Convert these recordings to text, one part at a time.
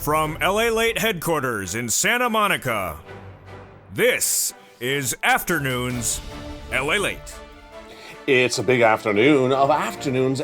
From LALATE headquarters in Santa Monica, this is Afternoons LALATE. It's a big afternoon of Afternoons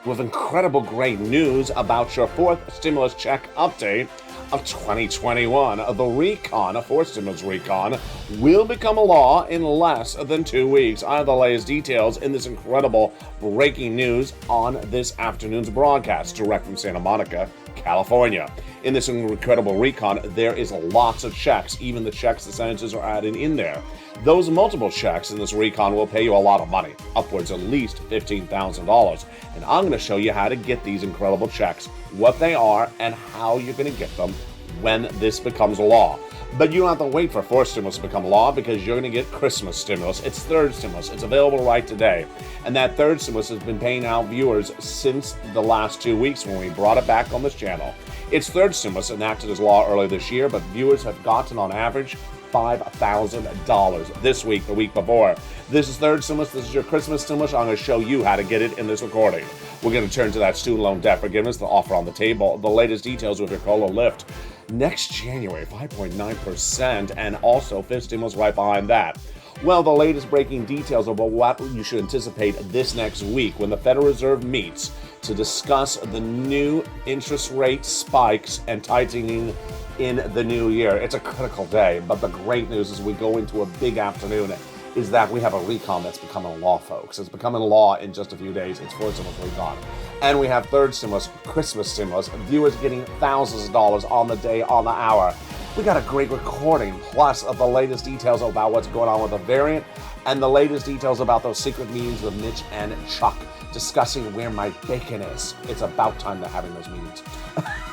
with incredible great news about your fourth stimulus check update of 2021. The RECON, a fourth stimulus RECON, will become a law in less than 2 weeks. I have the latest details in this incredible breaking news on this afternoon's broadcast, direct from Santa Monica, California. In this incredible RECON, there is lots of checks, even the checks the senators are adding in there. Those multiple checks in this RECON will pay you a lot of money, upwards at least $15,000. And I'm going to show you how to get these incredible checks, what they are, and how you're going to get them when this becomes a law. But you don't have to wait for fourth stimulus to become law because you're going to get Christmas stimulus. It's third stimulus. It's available right today. And that third stimulus has been paying out viewers since the last 2 weeks when we brought it back on this channel. Its third stimulus enacted as law earlier this year, but viewers have gotten on average $5,000 this week, the week before. This is third stimulus. This is your Christmas stimulus. I'm going to show you how to get it in this recording. We're going to turn to that student loan debt forgiveness, the offer on the table, the latest details with your COLA lift. Next January, 5.9%, and also fifth stimulus right behind that. Well, the latest breaking details about what you should anticipate this next week when the Federal Reserve meets to discuss the new interest rate spikes and tightening in the new year. It's a critical day, but the great news as we go into a big afternoon is that we have a RECON that's becoming a law, folks. It's becoming law in just a few days. It's fourth stimulus RECON. And we have third stimulus, Christmas stimulus, viewers getting thousands of dollars on the day, on the hour. We got a great recording, plus of the latest details about what's going on with the variant, and the latest details about those secret meetings with Mitch and Chuck, discussing where my bacon is. It's about time they're having those meetings.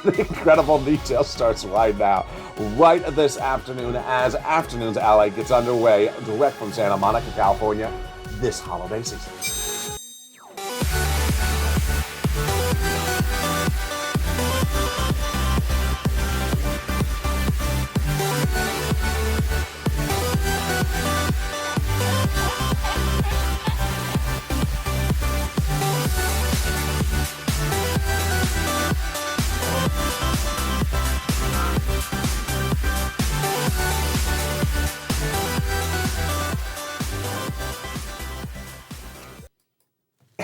The incredible detail starts right now, right this afternoon, as Afternoons LA gets underway, direct from Santa Monica, California, this holiday season.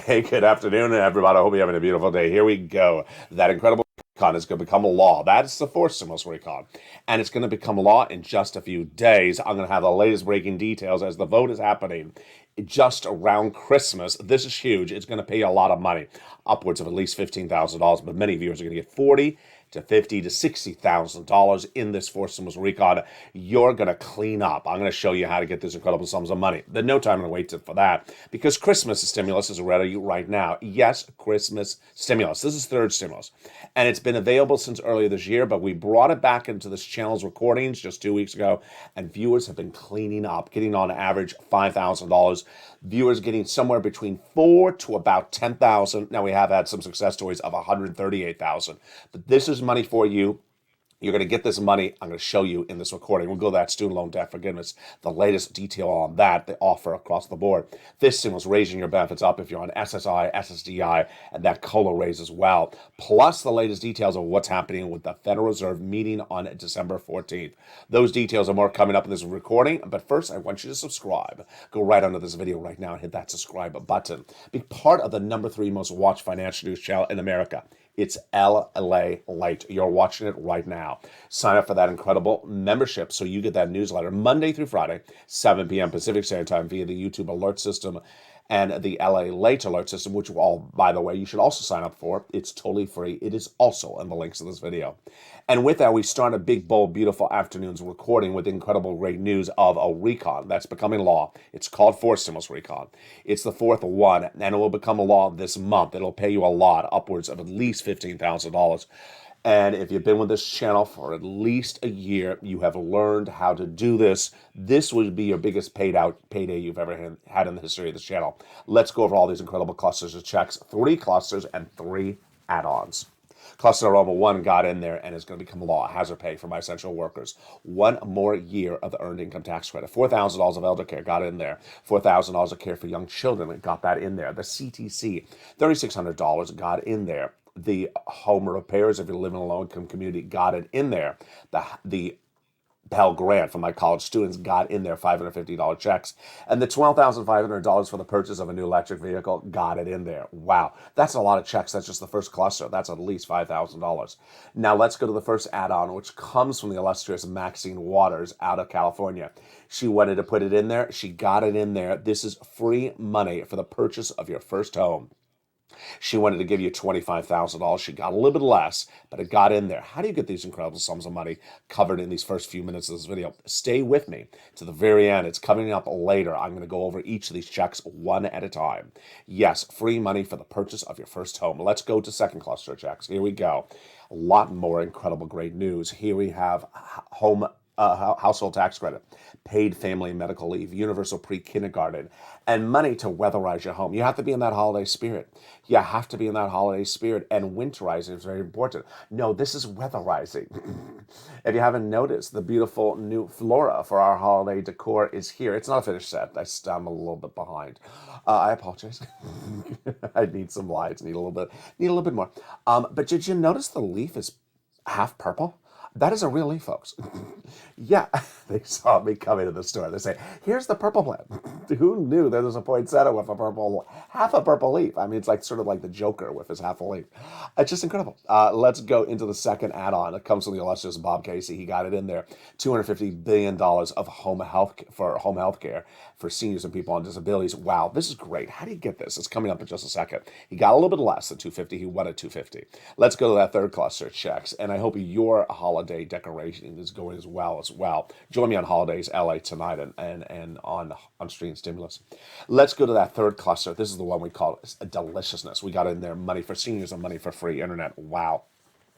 Hey, good afternoon, everybody. I hope you're having a beautiful day. Here we go. That incredible RECON is going to become a law. That's the fourth stimulus RECON. And it's going to become law in just a few days. I'm going to have the latest breaking details as the vote is happening just around Christmas. This is huge. It's going to pay you a lot of money, upwards of at least $15,000. But many viewers are going to get $40,000 to $50,000 to $60,000 in this fourth stimulus RECON. You're going to clean up. I'm going to show you how to get these incredible sums of money. There's no time to wait for that because Christmas stimulus is ready right now. Yes, Christmas stimulus. This is third stimulus. And it's been available since earlier this year, but we brought it back into this channel's recordings just 2 weeks ago, and viewers have been cleaning up, getting on average $5,000. Viewers getting somewhere between $4,000 to about $10,000. Now, we have had some success stories of $138,000. But this is money for you. You're going to get this money. I'm going to show you in this recording. We'll go to that student loan debt forgiveness, the latest detail on that, the offer across the board. This stimulus raising your benefits up if you're on SSI, SSDI, and that COLA raise as well. Plus the latest details of what's happening with the Federal Reserve meeting on December 14th. Those details are more coming up in this recording. But first, I want you to subscribe. Go right under this video right now and hit that subscribe button. Be part of the #3 most watched financial news channel in America. It's LALATE. You're watching it right now. Sign up for that incredible membership so you get that newsletter Monday through Friday, 7 p.m. Pacific Standard Time via the YouTube alert system and the LALATE alert system, which all, by the way, you should also sign up for. It's totally free. It is also in the links of this video. And with that, we start a big, bold, beautiful afternoon's recording with incredible great news of a RECON that's becoming law. It's called fourth stimulus RECON. It's the fourth one, and it will become a law this month. It'll pay you a lot, upwards of at least $15,000. And if you've been with this channel for at least a year, you have learned how to do this. This would be your biggest payday you've ever had in the history of this channel. Let's go over all these incredible clusters of checks, 3 clusters and 3 add-ons. Cluster number 1 got in there and is going to become law. Hazard pay for my essential workers. 1 more year of the earned income tax credit. $4,000 of elder care got in there. $4,000 of care for young children got that in there. The CTC, $3,600 got in there. The home repairs, if you live in a low-income community, got it in there. The Pell Grant for my college students got in there $550 checks. And the $12,500 for the purchase of a new electric vehicle got it in there. Wow, that's a lot of checks. That's just the first cluster. That's at least $5,000. Now let's go to the first add-on, which comes from the illustrious Maxine Waters out of California. She wanted to put it in there. She got it in there. This is free money for the purchase of your first home. She wanted to give you $25,000. She got a little bit less, but it got in there. How do you get these incredible sums of money covered in these first few minutes of this video? Stay with me to the very end. It's coming up later. I'm going to go over each of these checks one at a time. Yes, free money for the purchase of your first home. Let's go to second cluster checks. Here we go. A lot more incredible, great news. Here we have household tax credit, paid family and medical leave, universal pre-kindergarten, and money to weatherize your home. You have to be in that holiday spirit. You have to be in that holiday spirit, and winterizing is very important. No, this is weatherizing. If you haven't noticed, the beautiful new flora for our holiday decor is here. It's not a finished set. I'm a little bit behind. I apologize. I need some lights. Need a little bit more. But did you notice the leaf is half purple? That is a real leaf, folks. Yeah, they saw me coming to the store. They say, here's the purple plant. Who knew there was a poinsettia with half a purple leaf? I mean, it's like sort of like the Joker with his half a leaf. It's just incredible. Let's go into the second add-on. It comes from the illustrious Bob Casey. He got it in there. $250 billion of home health care for seniors and people on disabilities. Wow, this is great. How do you get this? It's coming up in just a second. He got a little bit less than $250. He wanted $250. Let's go to that third cluster checks, and I hope your holiday decoration is going as well. Join me on Holidays LA tonight and on Stream Stimulus. Let's go to that third cluster. This is the one we call deliciousness. We got in there money for seniors and money for free internet. Wow.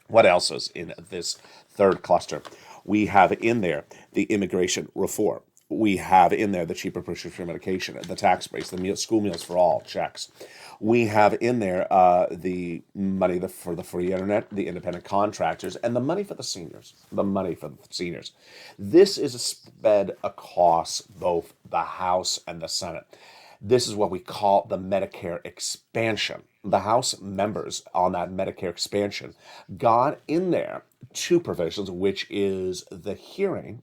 What else is in this third cluster? We have in there the immigration reform. We have in there the cheaper prescription medication, the tax breaks, the school meals for all checks. We have in there the money for the free internet, the independent contractors, and the money for the seniors. This is spread across both the House and the Senate. This is what we call the Medicare expansion. The House members on that Medicare expansion got in there two provisions, which is the hearing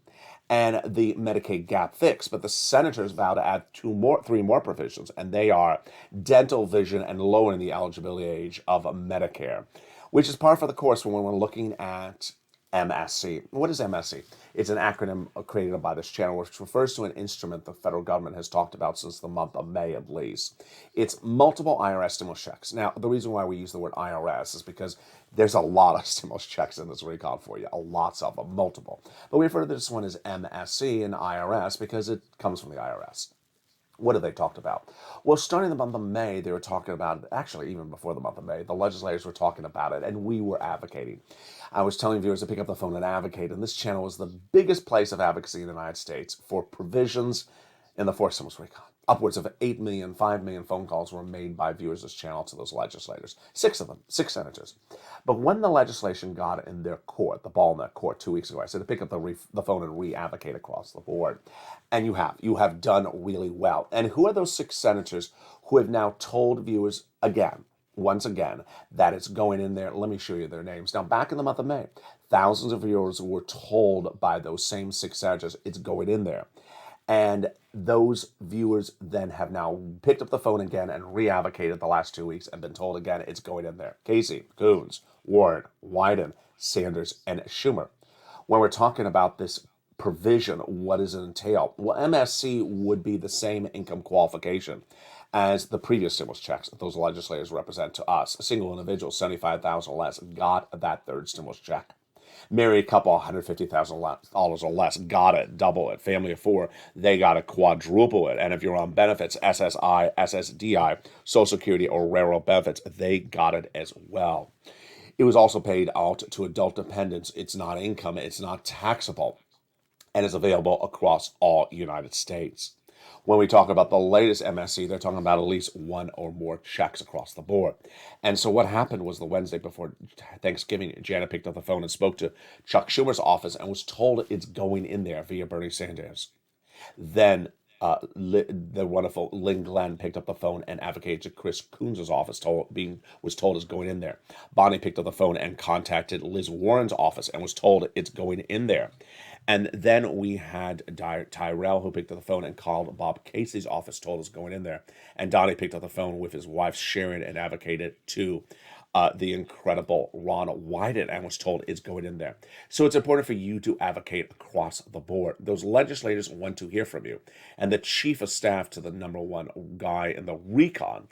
and the Medicaid gap fix, but the senators vow to add three more provisions, and they are dental, vision, and lowering the eligibility age of Medicare, which is par for the course when we're looking at MSC. What is MSC? It's an acronym created by this channel, which refers to an instrument the federal government has talked about since the month of May, at least. It's multiple IRS stimulus checks. Now, the reason why we use the word IRS is because there's a lot of stimulus checks in this recon for you, lots of them, multiple. But we refer to this one as MSC and IRS because it comes from the IRS. What have they talked about? Well, starting the month of May, they were talking about it. Actually, even before the month of May, the legislators were talking about it, and we were advocating. I was telling viewers to pick up the phone and advocate, and this channel is the biggest place of advocacy in the United States for provisions in the fourth stimulus recon. Upwards of 8 million, 5 million phone calls were made by viewers of this channel to those legislators. 6 of them, 6 senators. But when the legislation got in their court, the ball in their court 2 weeks ago, I said to pick up the phone and re-advocate across the board. And you have done really well. And who are those 6 senators who have now told viewers once again, that it's going in there? Let me show you their names. Now, back in the month of May, thousands of viewers were told by those same 6 senators it's going in there. And those viewers then have now picked up the phone again and re-advocated the last 2 weeks and been told again it's going in there. Casey, Coons, Warren, Wyden, Sanders, and Schumer. When we're talking about this provision, what does it entail? Well, MSC would be the same income qualification as the previous stimulus checks that those legislators represent to us. A single individual, $75,000 or less, got that third stimulus check. Married couple, $150,000 or less, got it, double it. Family of 4, they got to quadruple it. And if you're on benefits, SSI, SSDI, Social Security, or railroad benefits, they got it as well. It was also paid out to adult dependents. It's not income, it's not taxable, and is available across all United States. When we talk about the latest MSC, they're talking about at least 1 or more checks across the board. And so what happened was the Wednesday before Thanksgiving, Janet picked up the phone and spoke to Chuck Schumer's office and was told it's going in there via Bernie Sanders. Then the wonderful Lynn Glenn picked up the phone and advocated to Chris Coons' office, was told it's going in there. Bonnie picked up the phone and contacted Liz Warren's office and was told it's going in there. And then we had Tyrell, who picked up the phone and called Bob Casey's office, told us going in there. And Donnie picked up the phone with his wife Sharon and advocated to the incredible Ron Wyden and was told it's going in there. So it's important for you to advocate across the board. Those legislators want to hear from you. And the chief of staff to the number one guy in the RECON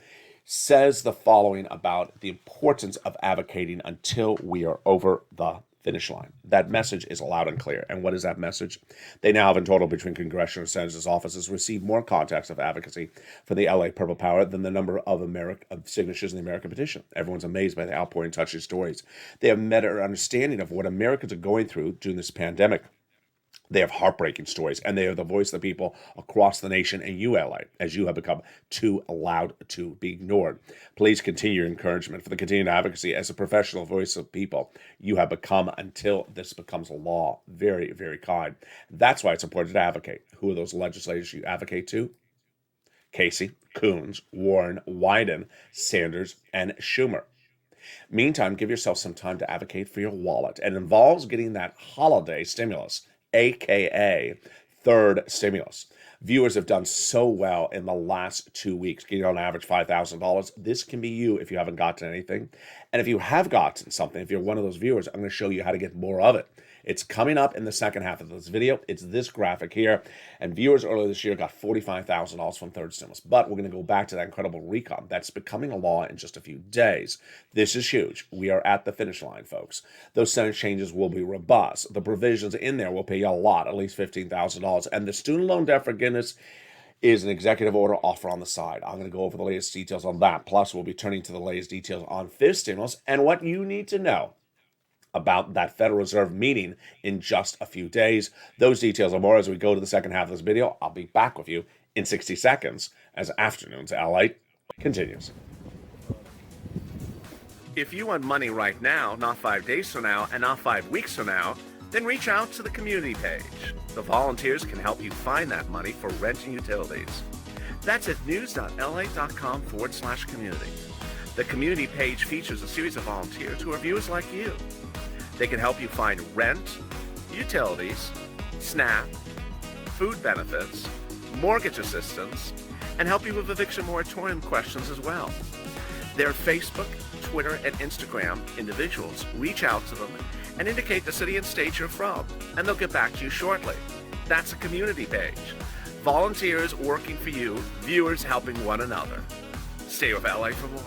says the following about the importance of advocating until we are over the finish line. That message is loud and clear. And what is that message? They now have in total between congressional and senators' offices received more contacts of advocacy for the LA Purple Power than the number of signatures in the American petition. Everyone's amazed by the outpouring touching stories. They have met an understanding of what Americans are going through during this pandemic. They have heartbreaking stories, and they are the voice of the people across the nation and you, LA, as you have become too loud to be ignored. Please continue your encouragement for the continued advocacy as a professional voice of people you have become until this becomes a law. Very, very kind. That's why it's important to advocate. Who are those legislators you advocate to? Casey, Coons, Warren, Wyden, Sanders, and Schumer. Meantime, give yourself some time to advocate for your wallet. It involves getting that holiday stimulus, aka third stimulus. Viewers have done so well in the last 2 weeks, getting on average $5,000. This can be you if you haven't gotten anything. And if you have gotten something, if you're one of those viewers, I'm going to show you how to get more of it. It's coming up in the second half of this video. It's this graphic here. And viewers earlier this year got $45,000 from third stimulus. But we're going to go back to that incredible RECON that's becoming a law in just a few days. This is huge. We are at the finish line, folks. Those Senate changes will be robust. The provisions in there will pay you a lot, at least $15,000. And the student loan debt forgiveness is an executive order offer on the side. I'm going to go over the latest details on that. Plus, we'll be turning to the latest details on fifth stimulus and what you need to know about that Federal Reserve meeting in just a few days. Those details and more as we go to the second half of this video. I'll be back with you in 60 seconds as Afternoons LA continues. If you want money right now, not 5 days from now, and not 5 weeks from now, then reach out to the community page. The volunteers can help you find that money for rent and utilities. That's at news.la.com/community. The community page features a series of volunteers who are viewers like you. They can help you find rent, utilities, SNAP, food benefits, mortgage assistance, and help you with eviction moratorium questions as well. Their Facebook, Twitter, and Instagram individuals reach out to them and indicate the city and state you're from, and they'll get back to you shortly. That's a community page. Volunteers working for you, viewers helping one another. Stay with LA for more.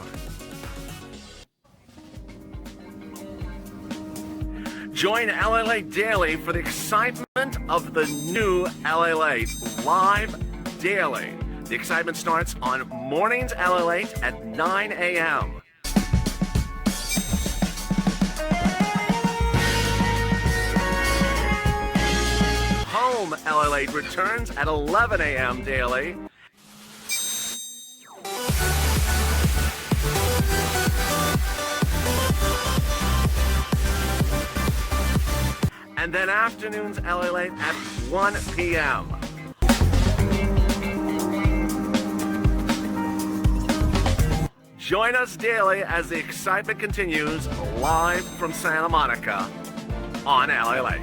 Join LALATE Daily for the excitement of the new LALATE live daily. The excitement starts on mornings LALATE at 9 a.m. Home LALATE returns at 11 a.m. daily. And then afternoons LALATE at 1 p.m. Join us daily as the excitement continues live from Santa Monica on LALATE.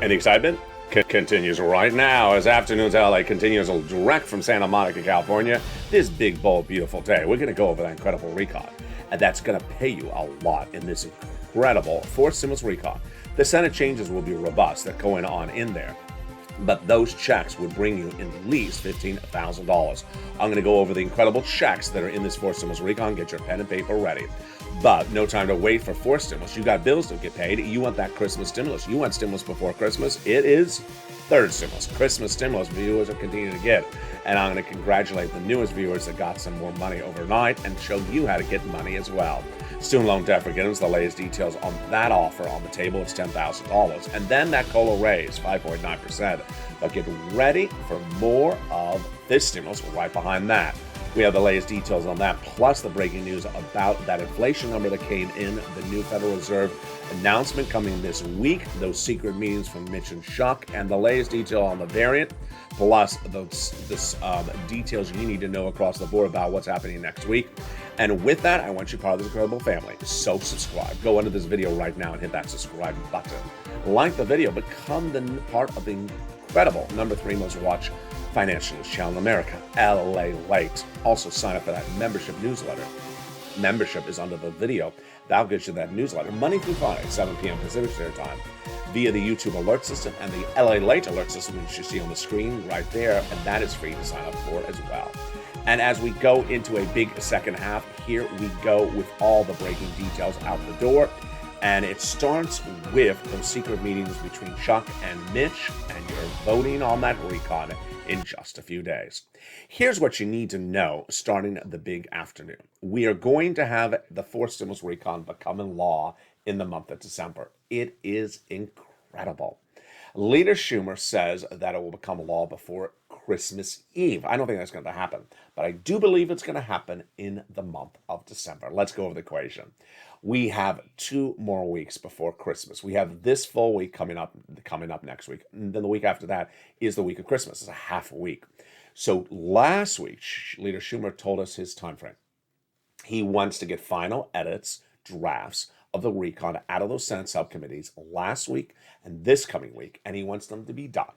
And the excitement continues right now as Afternoons LA continues direct from Santa Monica, California. This big, bold, beautiful day. We're going to go over that incredible RECON, and that's going to pay you a lot in this incredible fourth stimulus RECON. The Senate changes will be robust that going on in there, but those checks would bring you at least $15,000. I'm going to go over the incredible checks that are in this fourth stimulus RECON. Get your pen and paper ready. But no time to wait for fourth stimulus. You got bills to get paid. You want that Christmas stimulus. You want stimulus before Christmas. It is third stimulus. Christmas stimulus viewers are continuing to get. And I'm going to congratulate the newest viewers that got some more money overnight and show you how to get money as well. Student loan debt forgiveness, the latest details on that offer on the table. It's $10,000. And then that COLA raise, 5.9%. But get ready for more of this stimulus right behind that. We have the latest details on that, plus the breaking news about that inflation number that came in, the new Federal Reserve announcement coming this week, those secret meetings from Mitch and Chuck, and the latest detail on the variant, plus those details you need to know across the board about what's happening next week. And with that, I want you part of this incredible family. So subscribe. Go under this video right now and hit that subscribe button. Like the video, become the part of the incredible #3 most watched financial news channel in America, LALATE. Also sign up for that membership newsletter. Membership is under the video. That'll get you that newsletter Monday through Friday, 7 p.m. Pacific Standard Time, via the YouTube alert system and the LALATE alert system, which you see on the screen right there, and that is free to sign up for as well. And as we go into a big second half, here we go with all the breaking details out the door. And it starts with those secret meetings between Chuck and Mitch, and you're voting on that recon in just a few days. Here's what you need to know starting the big afternoon. We are going to have the fourth stimulus recon becoming law in the month of December. It is incredible. Leader Schumer says that it will become law before Christmas Eve. I don't think that's going to happen, but I do believe it's going to happen in the month of December. Let's go over the equation. We have 2 more weeks before Christmas. We have this full week coming up next week. And then the week after that is the week of Christmas. It's a half a week. So last week, Leader Schumer told us his time frame. He wants to get final edits, drafts of the recon out of those Senate subcommittees last week and this coming week, and he wants them to be done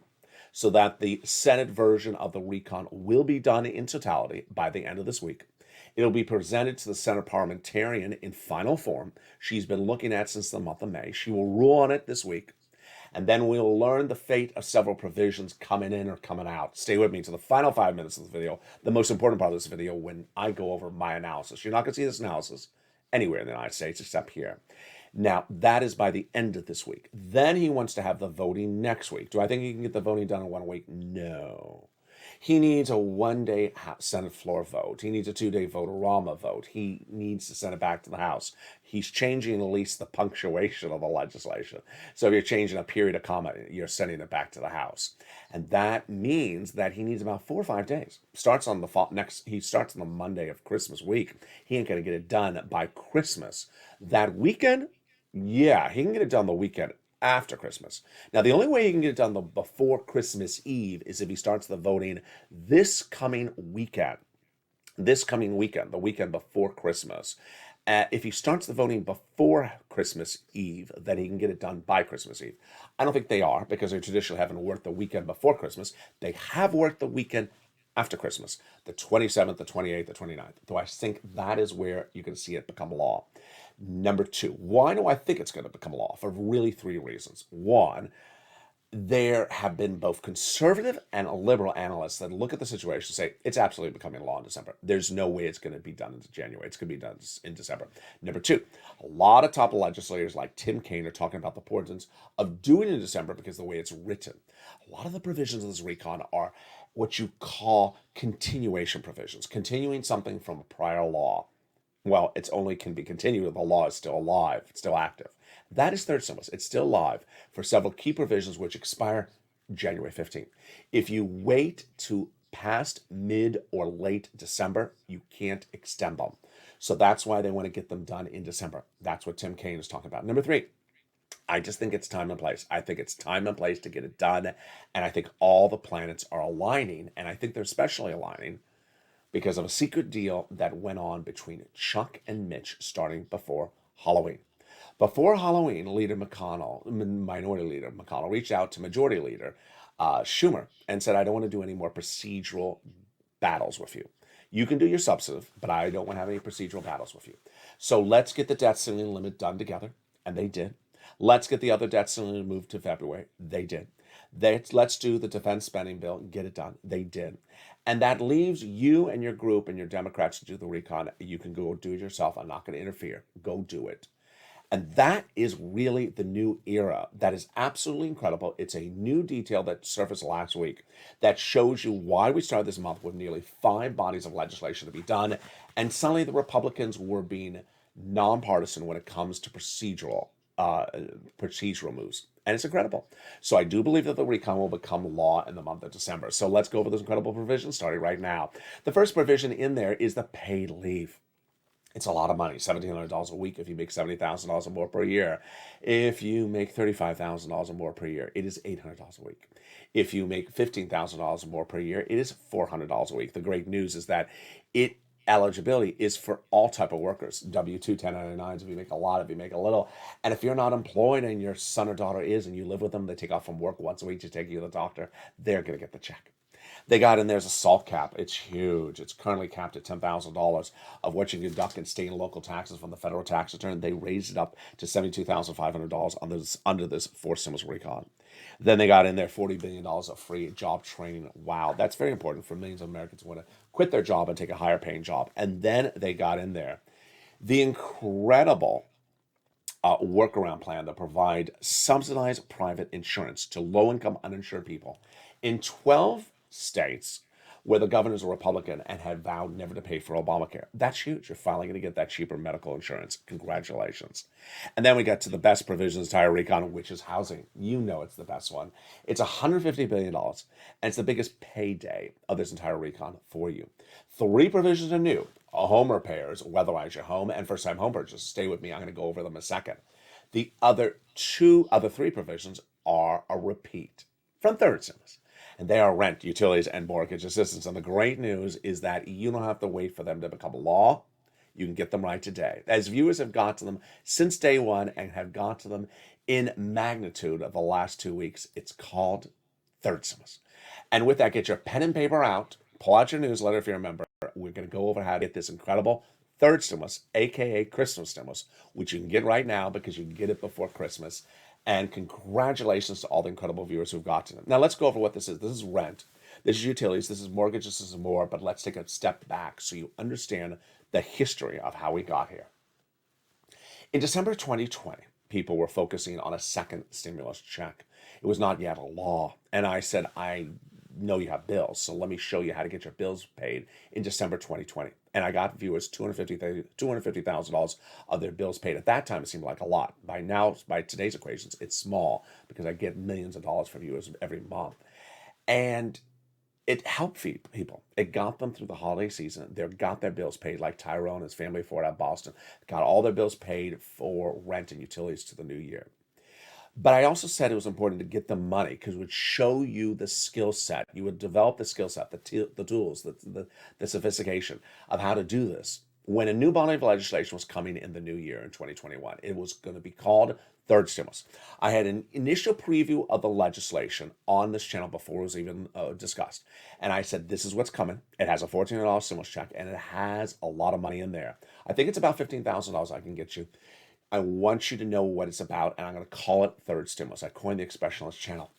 so that the Senate version of the recon will be done in totality by the end of this week. It'll be presented to the Senate parliamentarian in final form. She's been looking at since the month of May. She will rule on it this week. And then we'll learn the fate of several provisions coming in or coming out. Stay with me to the final 5 minutes of the video, the most important part of this video, when I go over my analysis. You're not going to see this analysis anywhere in the United States except here. Now, that is by the end of this week. Then he wants to have the voting next week. Do I think he can get the voting done in 1 week? No. He needs a 1-day Senate floor vote. He needs a 2-day vote-a-rama vote. He needs to send it back to the House. He's changing at least the punctuation of the legislation. So if you're changing a period of comma, you're sending it back to the House. And that means that he needs about 4 or 5 days. He starts on the Monday of Christmas week. He ain't going to get it done by Christmas. That weekend, yeah, he can get it done the weekend after Christmas. Now, the only way he can get it done before Christmas Eve is if he starts the voting this coming weekend, the weekend before Christmas. If he starts the voting before Christmas Eve, then he can get it done by Christmas Eve. I don't think they are, because they traditionally haven't worked the weekend before Christmas. They have worked the weekend after Christmas, the 27th, the 28th, the 29th. So I think that is where you can see it become law. Number 2, why do I think it's going to become law? For really 3 reasons. 1, there have been both conservative and liberal analysts that look at the situation and say it's absolutely becoming law in December. There's no way it's going to be done in January. It's going to be done in December. Number 2, a lot of top legislators like Tim Kean are talking about the importance of doing it in December because of the way it's written. A lot of the provisions of this recon are what you call continuation provisions, continuing something from a prior law. Well, it's only can be continued if the law is still alive, it's still active. That is third stimulus. It's still live for several key provisions which expire January 15th. If you wait to past mid or late December, you can't extend them. So that's why they want to get them done in December. That's what Tim Kean is talking about. Number 3, I just think it's time and place. I think it's time and place to get it done. And I think all the planets are aligning. And I think they're especially aligning because of a secret deal that went on between Chuck and Mitch starting before Halloween. Before Halloween, Minority Leader McConnell reached out to Majority Leader Schumer and said, I don't want to do any more procedural battles with you. You can do your substantive, but I don't want to have any procedural battles with you. So let's get the debt ceiling limit done together. And they did. Let's get the other debt ceiling moved to February. They did. Let's do the defense spending bill, get it done. They did. And that leaves you and your group and your Democrats to do the recon. You can go do it yourself. I'm not going to interfere. Go do it. And that is really the new era. That is absolutely incredible. It's a new detail that surfaced last week that shows you why we started this month with nearly 5 bodies of legislation to be done. And suddenly the Republicans were being nonpartisan when it comes to procedural. procedural moves. And it's incredible. So I do believe that the recon will become law in the month of December. So let's go over those incredible provisions starting right now. The first provision in there is the paid leave. It's a lot of money, $1,700 a week if you make $70,000 or more per year. If you make $35,000 or more per year, it is $800 a week. If you make $15,000 or more per year, it is $400 a week. The great news is that eligibility is for all type of workers, W-2, 1099s, if you make a lot, if you make a little. And if you're not employed and your son or daughter is and you live with them, they take off from work once a week to take you to the doctor, they're going to get the check. They got in there's a SALT cap. It's huge. It's currently capped at $10,000 of what you can deduct in state and local taxes from the federal tax return. They raised it up to $72,500 under this forced stimulus recon. Then they got in there $40 billion of free job training. Wow, that's very important for millions of Americans who want to quit their job and take a higher paying job. And then they got in there the incredible workaround plan to provide subsidized private insurance to low-income uninsured people in 12 states where the governors are Republican and had vowed never to pay for Obamacare. That's huge. You're finally going to get that cheaper medical insurance. Congratulations. And then we get to the best provisions, entire recon, which is housing. You know it's the best one. It's $150 billion, and it's the biggest payday of this entire recon for you. 3 provisions are new. Home repairs, weatherize your home, and first-time home purchase. Stay with me. I'm going to go over them in a second. The other 3 provisions are a repeat from third stimulus. And they are rent, utilities, and mortgage assistance. And the great news is that you don't have to wait for them to become a law. You can get them right today. As viewers have got to them since day one and have got to them in magnitude of the last 2 weeks, it's called third stimulus. And with that, get your pen and paper out. Pull out your newsletter if you remember. We're going to go over how to get this incredible third stimulus, aka Christmas stimulus, which you can get right now because you can get it before Christmas. And congratulations to all the incredible viewers who've gotten it. Now let's go over what this is. This is rent. This is utilities. This is mortgage. This is more. But let's take a step back so you understand the history of how we got here. In December 2020, people were focusing on a second stimulus check. It was not yet a law. And I said, I know you have bills, so let me show you how to get your bills paid in December 2020. And I got viewers $250,000 of their bills paid. At that time, it seemed like a lot. By now, by today's equations, it's small because I get millions of dollars from viewers every month. And it helped people. It got them through the holiday season. They got their bills paid, like Tyrone and his family for it out of Boston, got all their bills paid for rent and utilities to the new year. But I also said it was important to get the money because it would show you the skill set. You would develop the skill set, the tools, the sophistication of how to do this. When a new body of legislation was coming in the new year in 2021, it was going to be called third stimulus. I had an initial preview of the legislation on this channel before it was even discussed. And I said, this is what's coming. It has a $1,400 stimulus check, and it has a lot of money in there. I think it's about $15,000 I can get you. I want you to know what it's about, and I'm going to call it third stimulus. I coined the expression on this channel.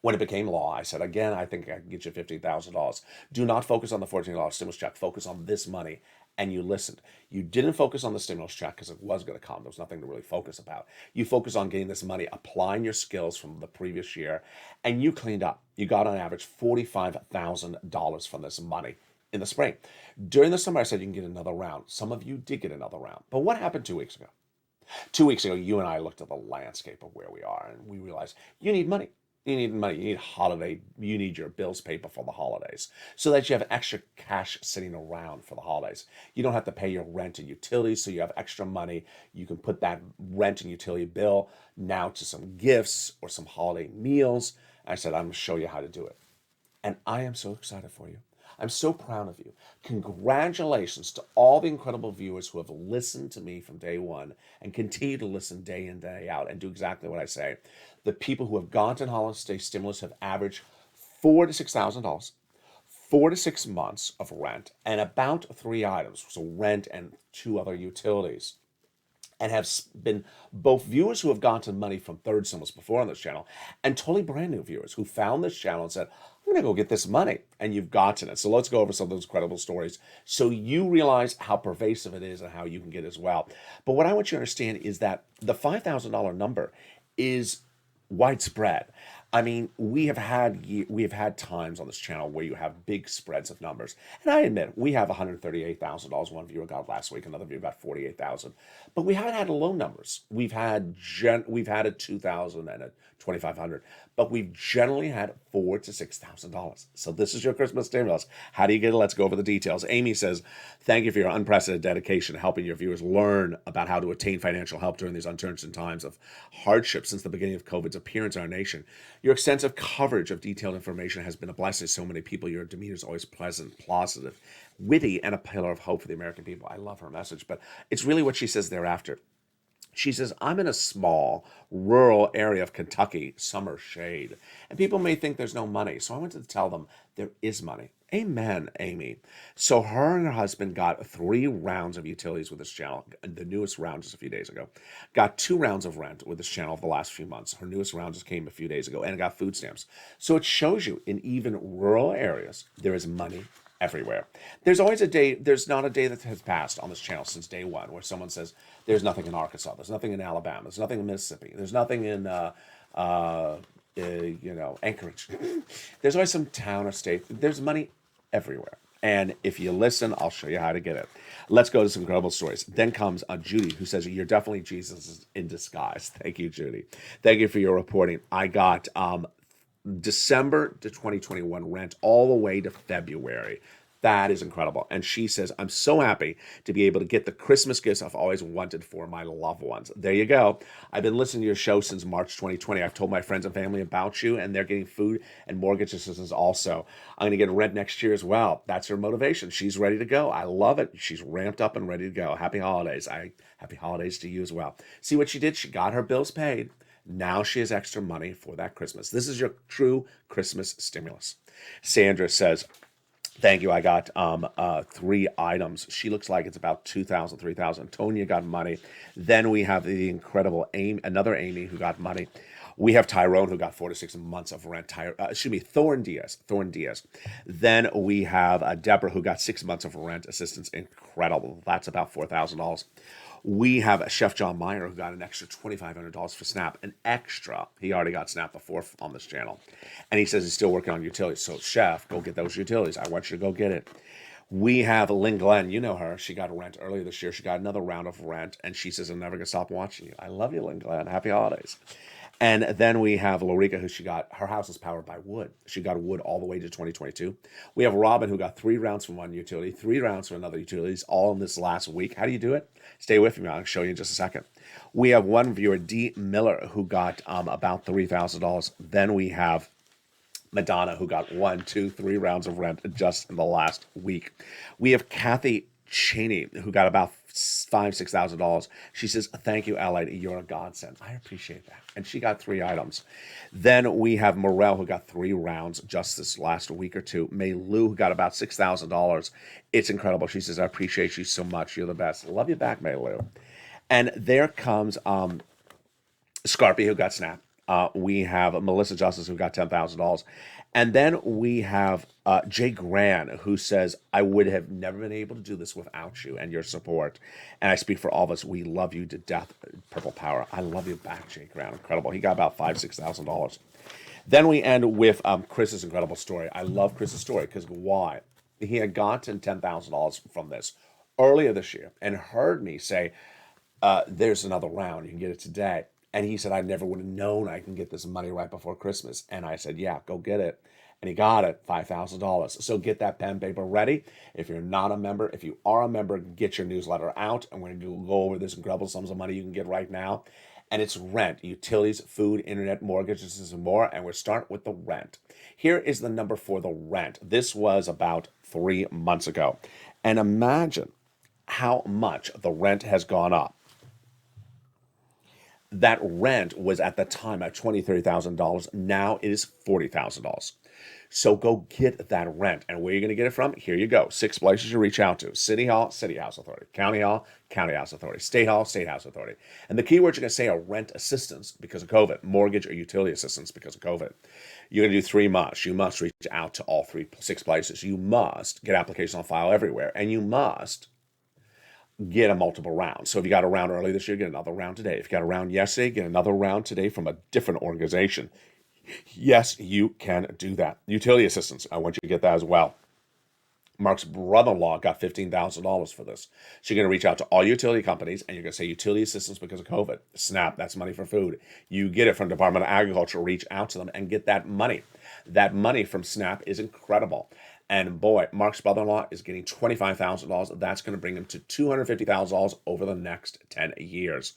When it became law, I said, again, I think I can get you $15,000. Do not focus on the $14 stimulus check. Focus on this money. And you listened. You didn't focus on the stimulus check because it was going to come. There was nothing to really focus about. You focused on getting this money, applying your skills from the previous year, and you cleaned up. You got on average $45,000 from this money in the spring. During the summer, I said you can get another round. Some of you did get another round. But what happened 2 weeks ago? 2 weeks ago, you and I looked at the landscape of where we are, and we realized you need money. You need money. You need holiday. You need your bills paid before the holidays so that you have extra cash sitting around for the holidays. You don't have to pay your rent and utilities, so you have extra money. You can put that rent and utility bill now to some gifts or some holiday meals. I said, I'm going to show you how to do it. And I am so excited for you. I'm so proud of you. Congratulations to all the incredible viewers who have listened to me from day one and continue to listen day in, day out and do exactly what I say. The people who have gone to holiday stimulus have averaged $4,000 to $6,000, 4 to 6 months of rent, and about 3 items, so rent and 2 other utilities. And have been both viewers who have gotten money from third stimulus before on this channel and totally brand new viewers who found this channel and said, I'm going to go get this money. And you've gotten it. So let's go over some of those incredible stories so you realize how pervasive it is and how you can get it as well. But what I want you to understand is that the $5,000 number is widespread. I mean, we have had times on this channel where you have big spreads of numbers, and I admit we have $138,000. One viewer got last week, another viewer got 48,000, but we haven't had low numbers. We've had a 2,000 and a 2,500, but we've generally had $4,000 to $6,000. So this is your Christmas stimulus. How do you get it? Let's go over the details. Amy says, "Thank you for your unprecedented dedication, helping your viewers learn about how to attain financial help during these uncertain times of hardship since the beginning of COVID's appearance in our nation. Your extensive coverage of detailed information has been a blessing to so many people. Your demeanor is always pleasant, positive, witty, and a pillar of hope for the American people." I love her message, but it's really what she says thereafter. She says, "I'm in a small, rural area of Kentucky, summer shade, and people may think there's no money. So I wanted to tell them there is money." Amen, Amy. So her and her husband got 3 rounds of utilities with this channel. The newest round just a few days ago. Got 2 rounds of rent with this channel over the last few months. Her newest round just came a few days ago, and got food stamps. So it shows you in even rural areas, there is money everywhere. There's always a day, there's not a day that has passed on this channel since day one where someone says, there's nothing in Arkansas, there's nothing in Alabama, there's nothing in Mississippi, there's nothing in, Anchorage. There's always some town or state. There's money everywhere. And if you listen, I'll show you how to get it. Let's go to some incredible stories. Then comes Judy, who says, "You're definitely Jesus in disguise." Thank you, Judy. Thank you for your reporting. I got December to 2021 rent all the way to February. That is incredible. And she says, "I'm so happy to be able to get the Christmas gifts I've always wanted for my loved ones." There you go. I've been listening to your show since March 2020. I've told my friends and family about you, and they're getting food and mortgage assistance also. I'm going to get rent next year as well. That's her motivation. She's ready to go. I love it. She's ramped up and ready to go. Happy holidays. Happy holidays to you as well. See what she did? She got her bills paid. Now she has extra money for that Christmas. This is your true Christmas stimulus. Sandra says, "Thank you. I got 3 items." She looks like it's about 2,000, 3,000. Tonya got money. Then we have the incredible Amy, another Amy who got money. We have Tyrone who got 4 to 6 months of rent. Thorn Diaz. Then we have Deborah who got 6 months of rent assistance. Incredible. That's about $4,000. We have Chef John Meyer who got an extra $2,500 for SNAP. An extra. He already got SNAP before on this channel. And he says he's still working on utilities. So, Chef, go get those utilities. I want you to go get it. We have Lynn Glenn. You know her. She got rent earlier this year. She got another round of rent. And she says, "I'm never going to stop watching you." I love you, Lynn Glenn. Happy holidays. And then we have Lorica, who her house is powered by wood. She got wood all the way to 2022. We have Robin, who got 3 rounds from one utility, 3 rounds from another utilities, all in this last week. How do you do it? Stay with me. I'll show you in just a second. We have one viewer, D. Miller, who got about $3,000. Then we have Madonna, who got 1, 2, 3 rounds of rent just in the last week. We have Kathy Cheney, who got about $5,000, $6,000. She says, "Thank you, LALATE. You're a godsend." I appreciate that. And she got 3 items. Then we have Morel, who got 3 rounds just this last week or two. May Lou, who got about $6,000. It's incredible. She says, "I appreciate you so much. You're the best." Love you back, May Lou. And there comes Scarpy, who got SNAP. We have Melissa Justice, who got $10,000. And then we have Jay Gran, who says, "I would have never been able to do this without you and your support. And I speak for all of us. We love you to death, Purple Power." I love you back, Jay Gran. Incredible. He got about $5,000, $6,000. Then we end with Chris's incredible story. I love Chris's story because why? He had gotten $10,000 from this earlier this year and heard me say, "There's another round. You can get it today." And he said, "I never would have known I can get this money right before Christmas." And I said, "Yeah, go get it." And he got it, $5,000. So get that pen and paper ready. If you're not a member, if you are a member, get your newsletter out. And we're going to go over this incredible sums of money you can get right now. And it's rent, utilities, food, internet, mortgages, and more. And we'll start with the rent. Here is the number for the rent. This was about 3 months ago. And imagine how much the rent has gone up. That rent was at the time at $20,000, $30,000. Now it is $40,000. So go get that rent. And where are you going to get it from? Here you go. 6 places you reach out to. City Hall, City House Authority. County Hall, County House Authority. State Hall, State House Authority. And the keywords you're going to say are rent assistance because of COVID, mortgage or utility assistance because of COVID. You're going to do 3 months. You must reach out to all 6 places. You must get applications on file everywhere. And you must get a multiple round. So if you got a round early this year, get another round today. If you got a round yesterday, get another round today from a different organization. Yes, you can do that. Utility assistance, I want you to get that as well. Mark's brother-in-law got $15,000 for this. So you're going to reach out to all utility companies and you're going to say utility assistance because of COVID. SNAP, that's money for food. You get it from Department of Agriculture. Reach out to them and get that money. That money from SNAP is incredible. And boy, Mark's brother-in-law is getting $25,000. That's going to bring him to $250,000 over the next 10 years.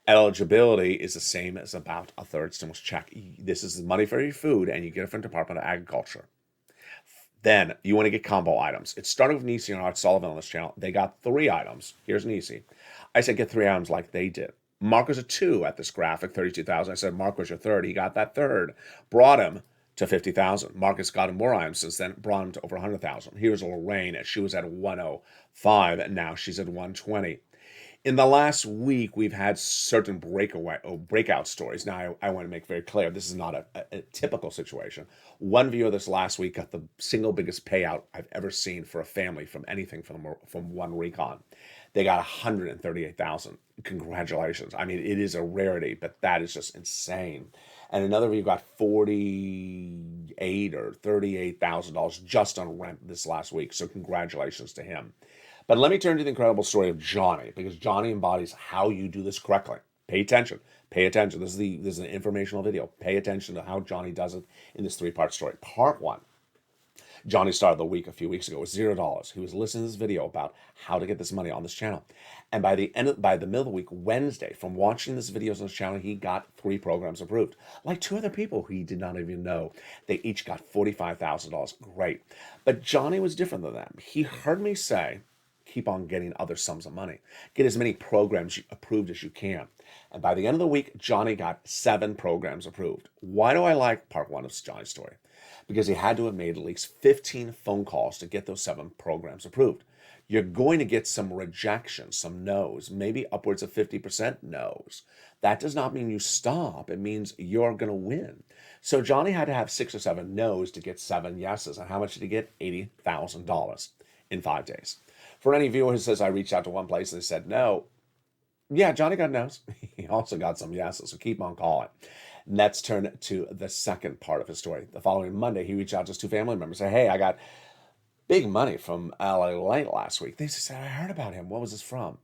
Eligibility is the same as about a third stimulus check. This is money for your food and you get it from Department of Agriculture. Then you want to get combo items. It started with Nisi and Art Sullivan on this channel. They got 3 items. Here's Nisi. I said get 3 items like they did. Mark was a 2 at this graphic, 32,000. I said Mark was your third. He got that third. Brought him to 50,000. Marcus got him more items since then. Brought him to over 100,000. Here's Lorraine. She was at 105 and now she's at 120. In the last week, we've had certain breakout stories. Now, I want to make very clear, this is not a typical situation. One viewer this last week got the single biggest payout I've ever seen for a family from anything from one recon. They got 138,000. Congratulations. I mean, it is a rarity, but that is just insane. And another viewer got $48,000 or $38,000 just on rent this last week. So congratulations to him. But let me turn to the incredible story of Johnny, because Johnny embodies how you do this correctly. Pay attention. Pay attention. This is an informational video. Pay attention to how Johnny does it in this 3-part story. Part 1. Johnny started the week a few weeks ago with $0. He was listening to this video about how to get this money on this channel. And by the middle of the week, Wednesday, from watching this videos on this channel, he got 3 programs approved. Like 2 other people who he did not even know. They each got $45,000. Great. But Johnny was different than them. He heard me say, keep on getting other sums of money. Get as many programs approved as you can. And by the end of the week, Johnny got 7 programs approved. Why do I like part 1 of Johnny's story? Because he had to have made at least 15 phone calls to get those 7 programs approved. You're going to get some rejection, some no's, maybe upwards of 50% no's. That does not mean you stop. It means you're going to win. So Johnny had to have 6 or 7 no's to get 7 yeses. And how much did he get? $80,000 in 5 days. For any viewer who says I reached out to one place and they said no, yeah, Johnny got no's. He also got some yeses, so keep on calling. Let's turn to the second part of his story. The following Monday, he reached out to his 2 family members and said, hey, I got big money from LALATE last week. They said, I heard about him. What was this from?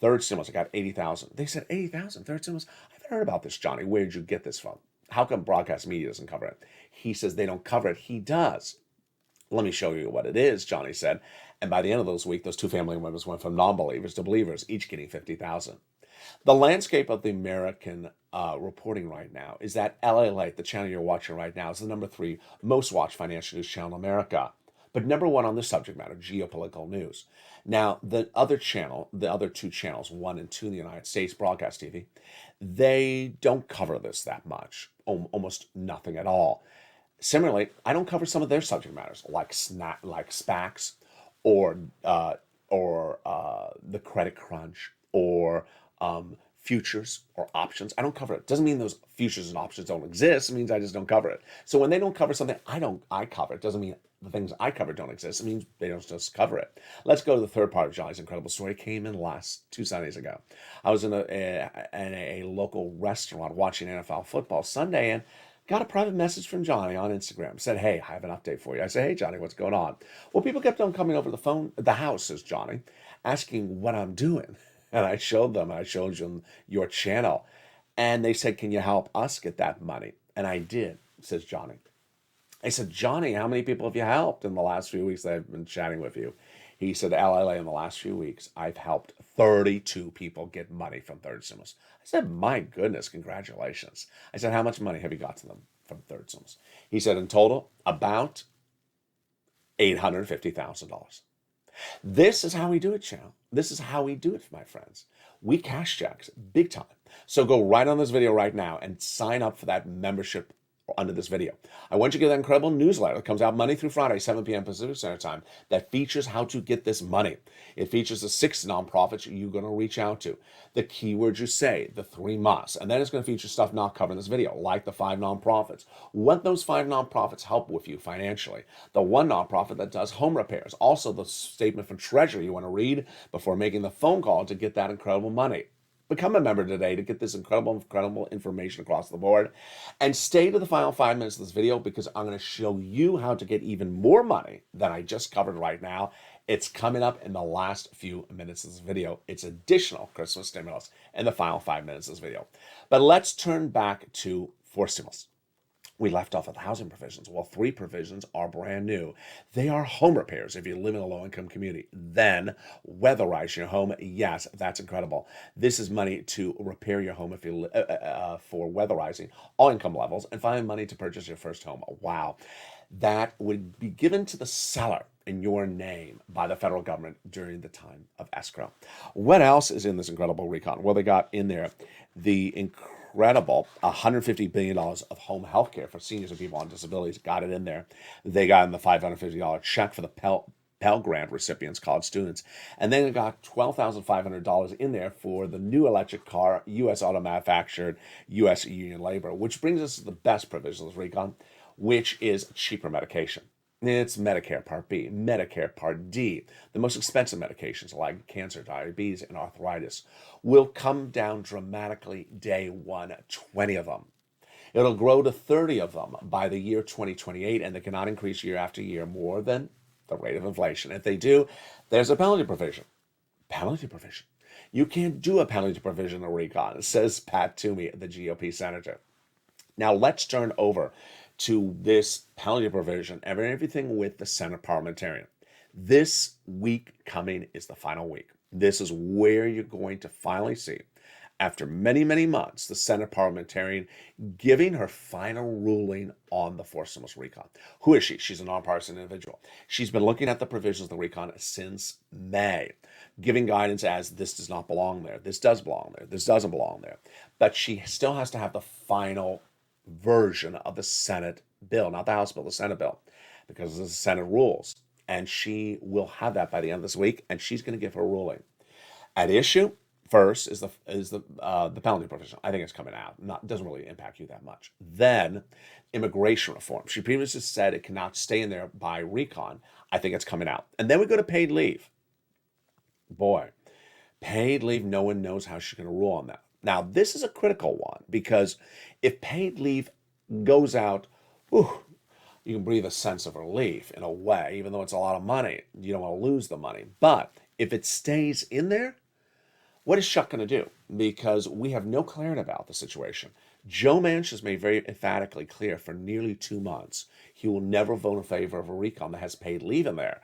Third stimulus, I got 80,000. They said, 80,000, third stimulus? I haven't heard about this, Johnny. Where did you get this from? How come broadcast media doesn't cover it? He says they don't cover it. He does. Let me show you what it is, Johnny said. And by the end of those week, those 2 family members went from non-believers to believers, each getting 50,000. The landscape of the American reporting right now is that LALATE, the channel you're watching right now, is the number 3 most watched financial news channel in America. But number 1 on the subject matter, geopolitical news. Now, the other 2 channels, 1 and 2 in the United States, broadcast TV, they don't cover this that much, almost nothing at all. Similarly, I don't cover some of their subject matters, like SPACs, or the credit crunch, or futures or options. I don't cover it. Doesn't mean those futures and options don't exist. It means I just don't cover it. So when they don't cover something I cover, it doesn't mean the things I cover don't exist. It means they don't just cover it. Let's go to the third part of Johnny's incredible story. It came in 2 Sundays ago. I was in a local restaurant watching NFL football Sunday and got a private message from Johnny on Instagram. Said, hey, I have an update for you. I said, hey, Johnny, what's going on? Well, people kept on coming over the house, says Johnny, asking what I'm doing. And I showed them your channel. And they said, can you help us get that money? And I did, says Johnny. I said, Johnny, how many people have you helped in the last few weeks that I've been chatting with you? He said, LLA, in the last few weeks, I've helped 32 people get money from third stimulus. I said, my goodness, congratulations. I said, how much money have you got to them from third stimulus? He said, in total, about $850,000. This is how we do it, channel. This is how we do it, my friends. We cash checks big time. So go right on this video right now and sign up for that membership under this video. I want you to get that incredible newsletter that comes out Monday through Friday, 7 p.m. Pacific Standard Time, that features how to get this money. It features the 6 nonprofits you're going to reach out to, the keywords you say, the 3 musts, and then it's going to feature stuff not covered in this video, like the 5 nonprofits. What those 5 nonprofits help with you financially. The 1 nonprofit that does home repairs. Also the statement from Treasury you want to read before making the phone call to get that incredible money. Become a member today to get this incredible information across the board. And stay to the final 5 minutes of this video because I'm going to show you how to get even more money than I just covered right now. It's coming up in the last few minutes of this video. It's additional Christmas stimulus in the final 5 minutes of this video. But let's turn back to forced stimulus. We left off at the housing provisions. Well, 3 provisions are brand new. They are home repairs if you live in a low-income community. Then weatherize your home. Yes, that's incredible. This is money to repair your home if you for weatherizing all income levels, and finally money to purchase your first home. Wow. That would be given to the seller in your name by the federal government during the time of escrow. What else is in this incredible recon? Well, they got in there the incredible $150 billion of home health care for seniors and people on disabilities. Got it in there. They got in the $550 check for the Pell Grant recipients, college students. And then they got $12,500 in there for the new electric car, U.S. auto manufactured, U.S. union labor, which brings us to the best provision of recon, which is cheaper medication. It's Medicare Part B, Medicare Part D. The most expensive medications like cancer, diabetes, and arthritis will come down dramatically day one, 20 of them. It'll grow to 30 of them by the year 2028, and they cannot increase year after year more than the rate of inflation. If they do, there's a penalty provision. Penalty provision. You can't do a penalty provision in recon, says Pat Toomey, the GOP senator. Now let's turn over to this penalty provision and everything with the Senate parliamentarian. This week coming is the final week. This is where you're going to finally see, after many, many months, the Senate parliamentarian giving her final ruling on the forced stimulus recon. Who is she? She's a nonpartisan individual. She's been looking at the provisions of the recon since May, giving guidance as this does not belong there, this does belong there, this doesn't belong there. But she still has to have the final version of the Senate bill, not the House bill, the Senate bill, because this is Senate rules. And she will have that by the end of this week, and she's going to give her ruling. At issue first is the penalty provision. I think it's coming out. Doesn't really impact you that much. Then immigration reform. She previously said it cannot stay in there by recon. I think it's coming out. And then we go to paid leave. Boy, paid leave, no one knows how she's going to rule on that. Now, this is a critical one because if paid leave goes out, you can breathe a sense of relief in a way, even though it's a lot of money. You don't want to lose the money. But if it stays in there, what is Chuck going to do? Because we have no clarity about the situation. Joe Manchin has made very emphatically clear for nearly 2 months he will never vote in favor of a recon that has paid leave in there.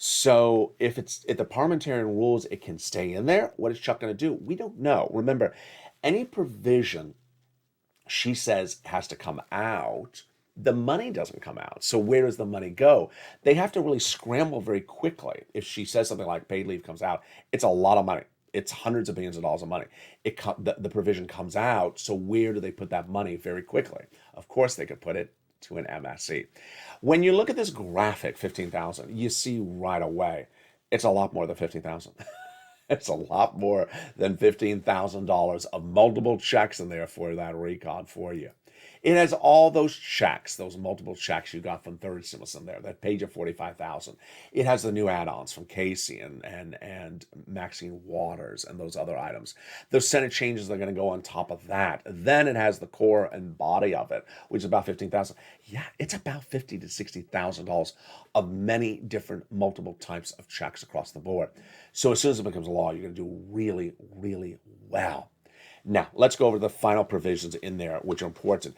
So if the parliamentarian rules it can stay in there, what is Chuck going to do? We don't know. Remember, any provision she says has to come out, the money doesn't come out. So where does the money go? They have to really scramble very quickly. If she says something like paid leave comes out, it's a lot of money. It's hundreds of billions of dollars of money. The provision comes out, so where do they put that money very quickly? Of course, they could put it to an MSC. When you look at this graphic, 15,000, you see right away, it's a lot more than 15,000. It's a lot more than $15,000 of multiple checks in there for that recon for you. It has all those checks, those multiple checks you got from third stimulus in there that paid you $45,000. It has the new add-ons from Casey and Maxine Waters and those other items. Those Senate changes are going to go on top of that. Then it has the core and body of it, which is about $15,000. Yeah, it's about $50,000 to $60,000 of many different multiple types of checks across the board. So as soon as it becomes a law, you're going to do really, really well. Now, let's go over the final provisions in there, which are important.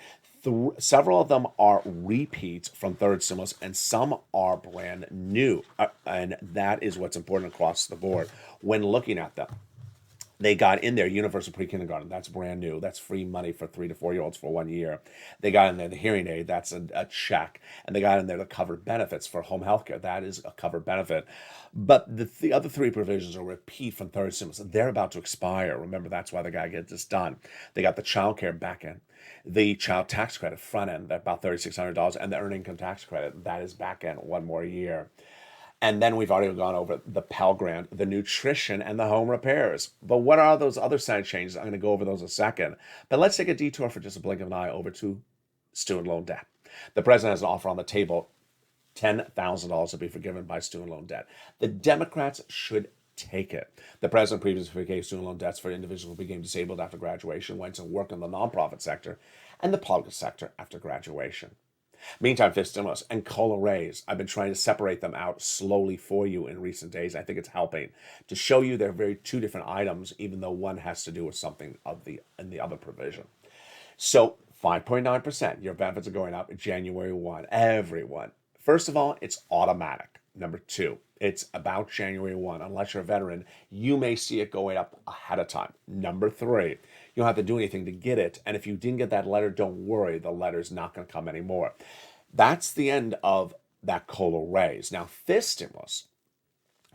Several of them are repeats from third stimulus, and some are brand new. And that is what's important across the board when looking at them. They got in there universal pre-kindergarten. That's brand new. That's free money for 3 to 4-year-olds for 1 year. They got in there the hearing aid. That's a check. And they got in there the covered benefits for home health care. That is a covered benefit. But the other 3 provisions are repeat from third stimulus. They're about to expire. Remember, that's why they got to get this done. They got the child care back end, the child tax credit front end, that about $3,600, and the earned income tax credit. That is back end 1 more year. And then we've already gone over the Pell Grant, the nutrition, and the home repairs. But what are those other side changes? I'm going to go over those in a second. But let's take a detour for just a blink of an eye over to student loan debt. The president has an offer on the table, $10,000 to be forgiven by student loan debt. The Democrats should take it. The president previously forgave student loan debts for individuals who became disabled after graduation, went to work in the nonprofit sector and the public sector after graduation. Meantime, fifth stimulus and COLA raise. I've been trying to separate them out slowly for you in recent days. I think it's helping to show you they're very two different items, even though one has to do with something in the other provision. So 5.9%, your benefits are going up January 1. Everyone. First of all, it's automatic. Number two, it's about January 1. Unless you're a veteran, you may see it going up ahead of time. Number three, you don't have to do anything to get it. And if you didn't get that letter, don't worry. The letter's not going to come anymore. That's the end of that COLA raise. Now, fifth stimulus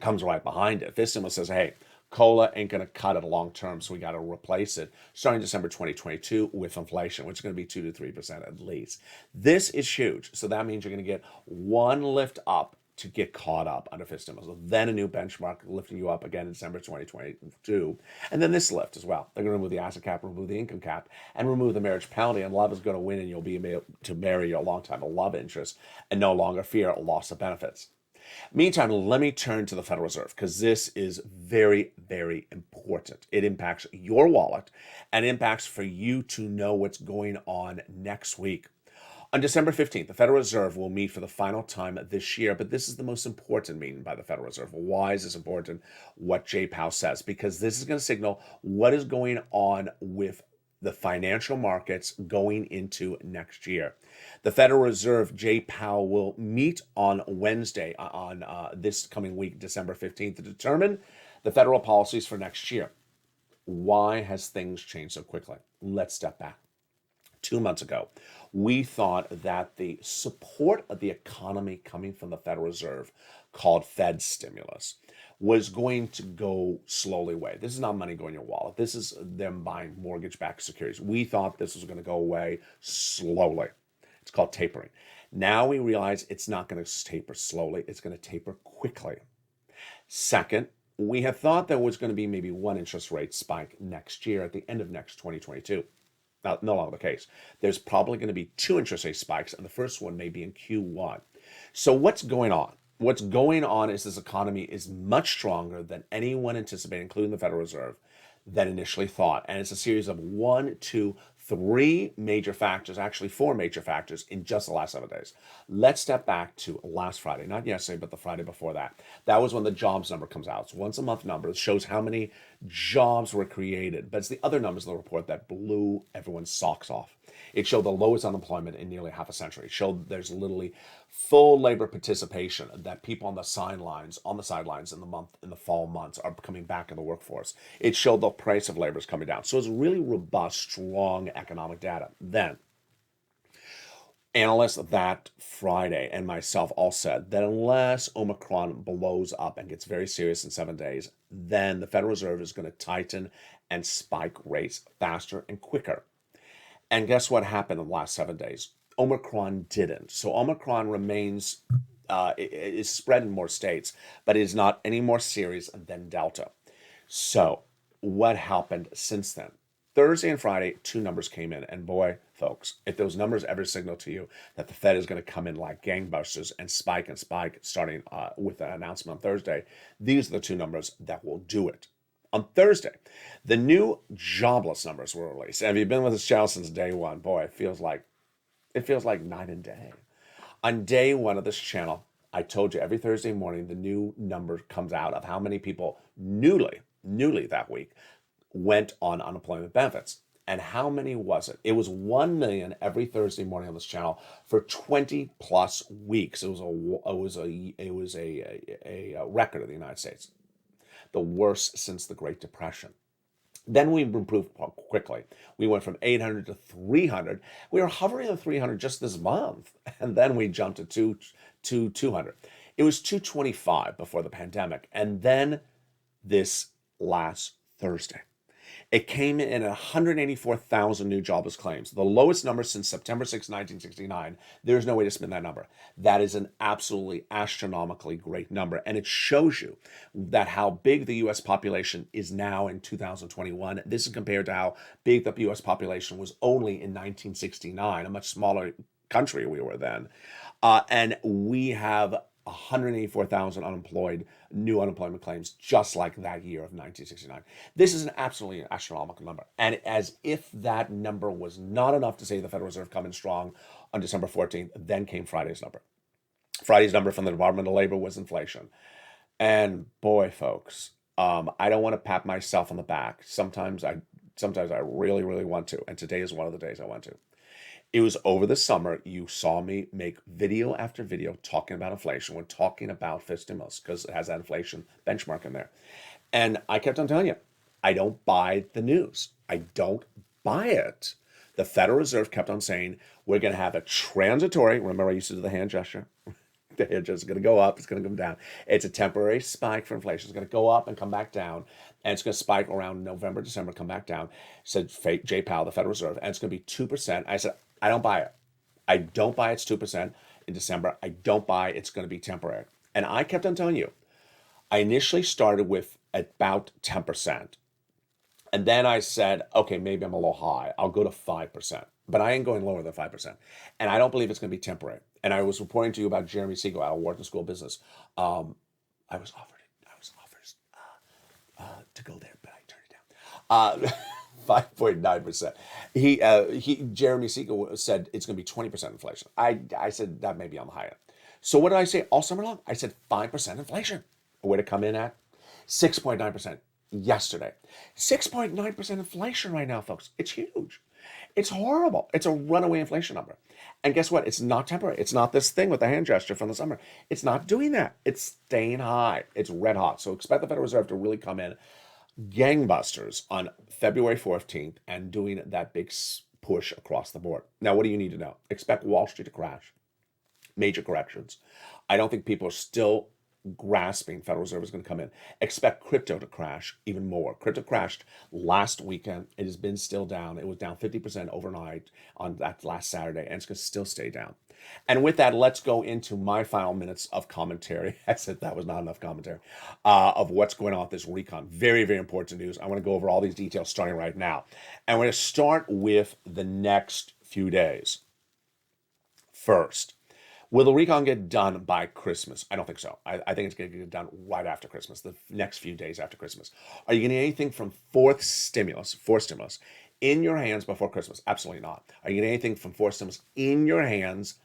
comes right behind it. Fifth stimulus says, hey, COLA ain't going to cut it long term, so we got to replace it starting December 2022 with inflation, which is going to be 2 to 3% at least. This is huge. So that means you're going to get one lift up to get caught up under fifth stimulus. Then a new benchmark lifting you up again in December 2022. And then this lift as well. They're going to remove the asset cap, remove the income cap, and remove the marriage penalty. And love is going to win, and you'll be able to marry your longtime love interest and no longer fear a loss of benefits. Meantime, let me turn to the Federal Reserve, because this is very, very important. It impacts your wallet and impacts for you to know what's going on next week. On December 15th, the Federal Reserve will meet for the final time this year, but this is the most important meeting by the Federal Reserve. Why is this important? What Jay Powell says, because this is going to signal what is going on with the financial markets going into next year. The Federal Reserve, Jay Powell, will meet on Wednesday on this coming week, December 15th, to determine the federal policies for next year. Why has things changed so quickly? Let's step back. 2 months ago, we thought that the support of the economy coming from the Federal Reserve, called Fed stimulus, was going to go slowly away. This is not money going in your wallet. This is them buying mortgage-backed securities. We thought this was going to go away slowly. It's called tapering. Now we realize it's not going to taper slowly. It's going to taper quickly. Second, we have thought there was going to be maybe one interest rate spike next year at the end of next 2022. Now, no longer the case. There's probably going to be two interest rate spikes, and the first one may be in Q1. So what's going on? What's going on is this economy is much stronger than anyone anticipated, including the Federal Reserve, than initially thought. And it's a series of 1, 2, 3 major factors, actually 4 major factors in just the last 7 days. Let's step back to last Friday, not yesterday, but the Friday before that. That was when the jobs number comes out. It's once a month number. It shows how many jobs were created, but it's the other numbers in the report that blew everyone's socks off. It showed the lowest unemployment in nearly half a century. It showed there's literally full labor participation, that people on the sidelines in the fall months are coming back in the workforce. It showed the price of labor is coming down. So it's really robust, strong economic data. Then, analysts that Friday and myself all said that unless Omicron blows up and gets very serious in 7 days, then the Federal Reserve is going to tighten and spike rates faster and quicker. And guess what happened in the last 7 days? Omicron didn't. So Omicron remains, is spread in more states, but it is not any more serious than Delta. So what happened since then? Thursday and Friday, 2 numbers came in. And boy, folks, if those numbers ever signal to you that the Fed is going to come in like gangbusters and spike, starting with an announcement on Thursday, these are the 2 numbers that will do it. On Thursday, the new jobless numbers were released. And if you've been with this channel since day one, boy, it feels like night and day. On day one of this channel, I told you every Thursday morning the new number comes out of how many people newly that week went on unemployment benefits. And how many was it? It was 1 million every Thursday morning on this channel for 20 plus weeks. It was a record in the United States, the worst since the Great Depression. Then we improved quickly. We went from 800 to 300. We were hovering at 300 just this month, and then we jumped to 200. It was 225 before the pandemic, and then this last Thursday, it came in at 184,000 new jobless claims, the lowest number since September 6, 1969. There's no way to spin that number. That is an absolutely astronomically great number. And it shows you that how big the U.S. population is now in 2021. This is compared to how big the U.S. population was only in 1969, a much smaller country we were then. And we have 184,000 new unemployment claims, just like that year of 1969. This is an absolutely astronomical number. And as if that number was not enough to say the Federal Reserve coming strong on December 14th, then came Friday's number. Friday's number from the Department of Labor was inflation. And boy, folks, I don't want to pat myself on the back. Sometimes I really, really want to. And today is one of the days I want to. It was over the summer, you saw me make video after video talking about inflation, when talking about fiscal stimulus, because it has that inflation benchmark in there. And I kept on telling you, I don't buy the news. I don't buy it. The Federal Reserve kept on saying, we're going to have a transitory, remember I used to do the hand gesture? The hand gesture is going to go up, it's going to come down. It's a temporary spike for inflation. It's going to go up and come back down. And it's going to spike around November, December, come back down, said Jay Powell, the Federal Reserve, and it's going to be 2%. I said, I don't buy it. I don't buy it's 2% in December. I don't buy it's going to be temporary. And I kept on telling you, I initially started with about 10%. And then I said, okay, maybe I'm a little high. I'll go to 5%. But I ain't going lower than 5%. And I don't believe it's going to be temporary. And I was reporting to you about Jeremy Siegel out of Wharton School of Business. I was offered to go there, but I turned it down. 5.9%. Jeremy Siegel said it's going to be 20% inflation. I said that may be on the high end. So what did I say all summer long? I said 5% inflation. Where to come in at? 6.9% yesterday. 6.9% inflation right now, folks. It's huge. It's horrible. It's a runaway inflation number. And guess what? It's not temporary. It's not this thing with the hand gesture from the summer. It's not doing that. It's staying high. It's red hot. So expect the Federal Reserve to really come in gangbusters on February 14th and doing that big push across the board. Now, what do you need to know? Expect Wall Street to crash. Major corrections. I don't think people are still grasping Federal Reserve is going to come in. Expect crypto to crash even more. Crypto crashed last weekend. It has been still down. It was down 50% overnight on that last Saturday, and it's going to still stay down. And with that, let's go into my final minutes of commentary. I said that was not enough commentary of what's going on with this recon. Very, very important news. I want to go over all these details starting right now. And we're going to start with the next few days. First, will the recon get done by Christmas? I don't think so. I think it's going to get done right after Christmas, the next few days after Christmas. Are you getting anything from fourth stimulus in your hands before Christmas? Absolutely not. Are you getting anything from fourth stimulus in your hands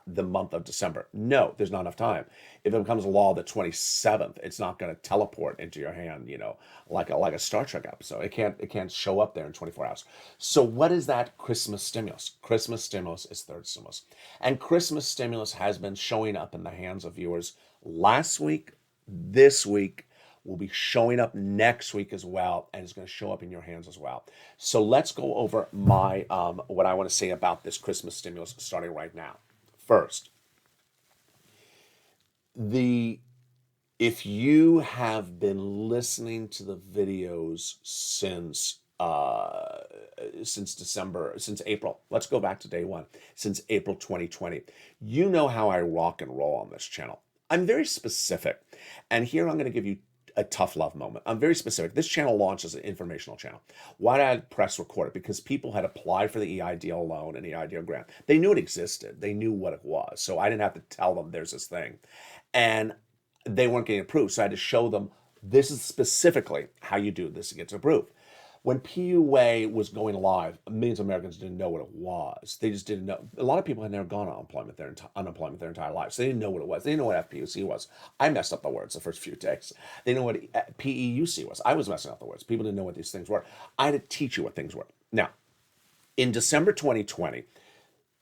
the month of December? No, there's not enough time. If it becomes law the 27th, it's not going to teleport into your hand, like a Star Trek episode. It can't show up there in 24 hours. So what is that Christmas stimulus? Christmas stimulus is third stimulus. And Christmas stimulus has been showing up in the hands of viewers last week, this week, will be showing up next week as well, and it's going to show up in your hands as well. So let's go over my what I want to say about this Christmas stimulus starting right now. First, if you have been listening to the videos since April, let's go back to day one, since April 2020, you know how I rock and roll on this channel. I'm very specific, and here I'm going to give you a tough love moment. I'm very specific. This channel launched as an informational channel. Why did I press record it? Because people had applied for the EIDL loan and the EIDL grant. They knew it existed. They knew what it was. So I didn't have to tell them there's this thing. And they weren't getting approved. So I had to show them this is specifically how you do this to get approved. When PUA was going live, millions of Americans didn't know what it was. They just didn't know. A lot of people had never gone on unemployment their entire lives. So they didn't know what it was. They didn't know what FPUC was. I messed up the words the first few days. They didn't know what PEUC was. I was messing up the words. People didn't know what these things were. I had to teach you what things were. Now, in December 2020,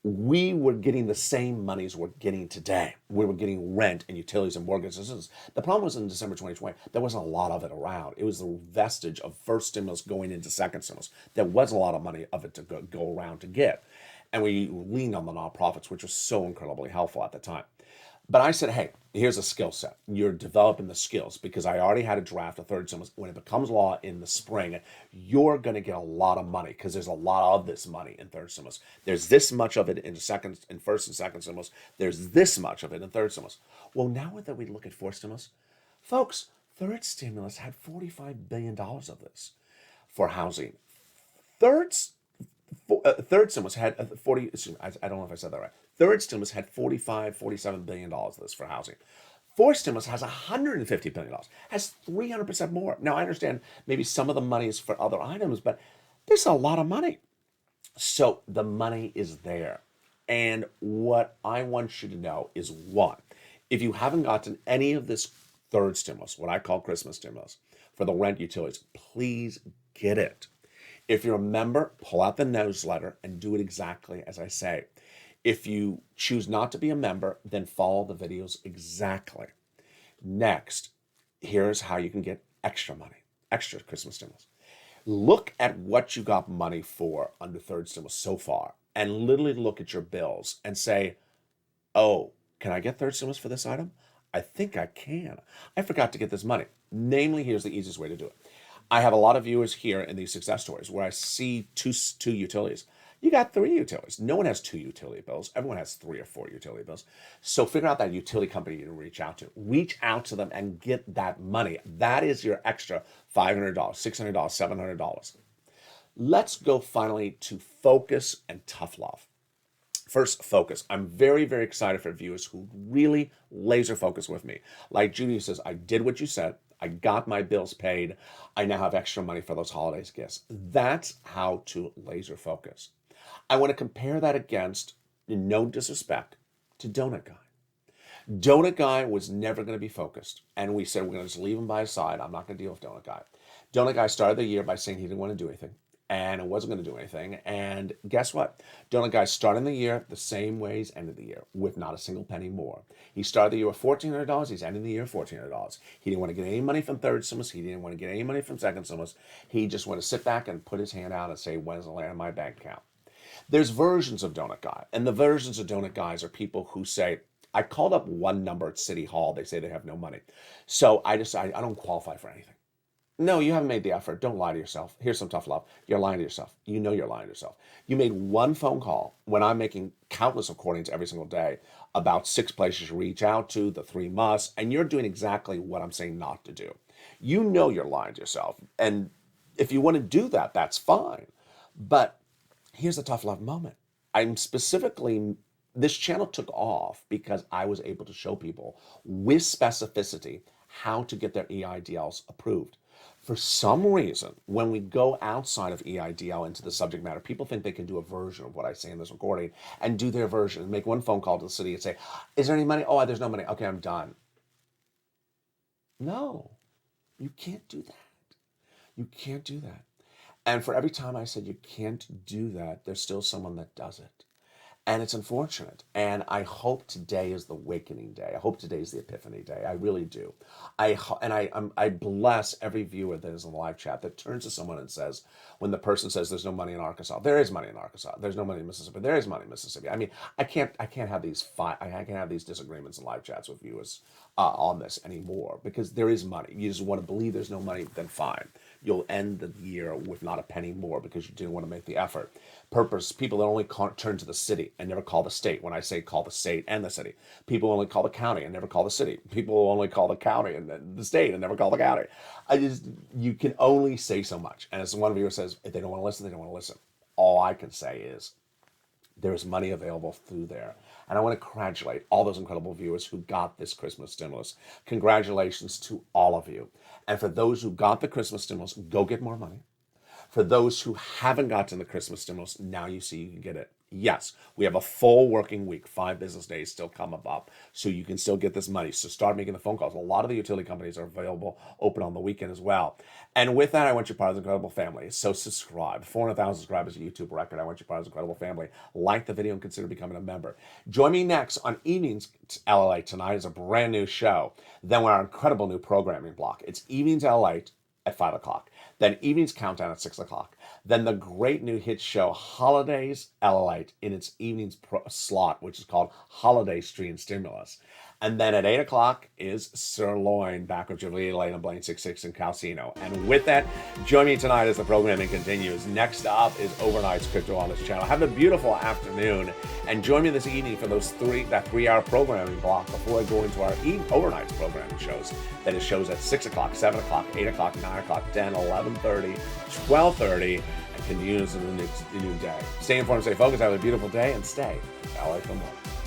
we were getting the same monies we're getting today. We were getting rent and utilities and mortgages. The problem was in December 2020, there wasn't a lot of it around. It was the vestige of first stimulus going into second stimulus. There wasn't a lot of money of it to go around to get. And we leaned on the nonprofits, which was so incredibly helpful at the time. But I said, hey, here's a skill set. You're developing the skills because I already had a draft of third stimulus. When it becomes law in the spring, you're going to get a lot of money because there's a lot of this money in third stimulus. There's this much of it in first and second stimulus. There's this much of it in third stimulus. Well, now that we look at fourth stimulus, folks, third stimulus had $45 billion of this for housing. Third stimulus had I don't know if I said that right. Third stimulus had $47 billion of this for housing. Fourth stimulus has $150 billion, has 300% more. Now, I understand maybe some of the money is for other items, but there's a lot of money. So the money is there. And what I want you to know is one, if you haven't gotten any of this third stimulus, what I call Christmas stimulus, for the rent utilities, please get it. If you're a member, pull out the newsletter and do it exactly as I say. If you choose not to be a member, then follow the videos exactly. Next, here's how you can get extra money, extra Christmas stimulus. Look at what you got money for under third stimulus so far, and literally look at your bills and say, oh, can I get third stimulus for this item? I think I can. I forgot to get this money. Namely, here's the easiest way to do it. I have a lot of viewers here in these success stories where I see two utilities. You got 3 utilities. No one has 2 utility bills. Everyone has 3 or 4 utility bills. So figure out that utility company you reach out to. Reach out to them and get that money. That is your extra $500, $600, $700. Let's go finally to focus and tough love. First, focus. I'm very, very excited for viewers who really laser focus with me. Like Judy says, I did what you said. I got my bills paid. I now have extra money for those holidays gifts. That's how to laser focus. I want to compare that against, no disrespect, to Donut Guy. Donut Guy was never going to be focused. And we said, we're going to just leave him by his side. I'm not going to deal with Donut Guy. Donut Guy started the year by saying he didn't want to do anything. And it wasn't going to do anything. And guess what? Donut Guy started the year the same way he's ended the year, with not a single penny more. He started the year with $1,400. He's ending the year with $1,400. He didn't want to get any money from third stimulus. He didn't want to get any money from second stimulus. He just wanted to sit back and put his hand out and say, when's it land in my bank account? There's versions of Donut Guy. And the versions of Donut Guys are people who say, I called up one number at City Hall. They say they have no money. So I don't qualify for anything. No, you haven't made the effort. Don't lie to yourself. Here's some tough love. You're lying to yourself. You know you're lying to yourself. You made one phone call when I'm making countless recordings every single day about 6 places you reach out to, the 3 musts, and you're doing exactly what I'm saying not to do. You know you're lying to yourself. And if you want to do that, that's fine. But here's the tough love moment. This channel took off because I was able to show people with specificity how to get their EIDLs approved. For some reason, when we go outside of EIDL into the subject matter, people think they can do a version of what I say in this recording and do their version and make one phone call to the city and say, is there any money? Oh, there's no money. Okay, I'm done. No, you can't do that. You can't do that. And for every time I said you can't do that, there's still someone that does it. And it's unfortunate. And I hope today is the awakening day. I hope today is the epiphany day. I really do. I bless every viewer that is in the live chat that turns to someone and says, when the person says there's no money in Arkansas, there is money in Arkansas. There's no money in Mississippi. There is money in Mississippi. I mean, I can't have these disagreements in live chats with viewers on this anymore, because there is money. You just want to believe there's no money, then fine. You'll end the year with not a penny more because you didn't want to make the effort. People that only turn to the city and never call the state. When I say call the state and the city, people only call the county and never call the city. People only call the county and the state and never call the county. You can only say so much. And as one viewer says, if they don't want to listen, they don't want to listen. All I can say is there's money available through there. And I want to congratulate all those incredible viewers who got this Christmas stimulus. Congratulations to all of you. And for those who got the Christmas stimulus, go get more money. For those who haven't gotten the Christmas stimulus, now you see you can get it. Yes, we have a full working week, 5 business days still coming up, so you can still get this money. So start making the phone calls. A lot of the utility companies are available, open on the weekend as well. And with that, I want you part of the incredible family. So subscribe. 400,000 subscribers, a YouTube record. I want you part of the incredible family. Like the video and consider becoming a member. Join me next on Evenings LALATE. Tonight is a brand new show. Then we're our incredible new programming block. It's Evenings LALATE at 5 o'clock. Then Evenings Countdown at 6 o'clock. Then the great new hit show, Holidays LALATE, in its evenings slot, which is called Holiday Stream Stimulus. And then at 8 o'clock is Sirloin, back with Julia Lane and Blaine 66 in Calcino. And with that, join me tonight as the programming continues. Next up is Overnight's Crypto on this channel. Have a beautiful afternoon. And join me this evening for that 3-hour programming block before I go into our Overnight's programming shows. That is shows at 6 o'clock, 7 o'clock, 8 o'clock, 9 o'clock, 10, 11:30, 12:30. And continues in the next new day. Stay informed, stay focused, have a beautiful day, and stay LA for more.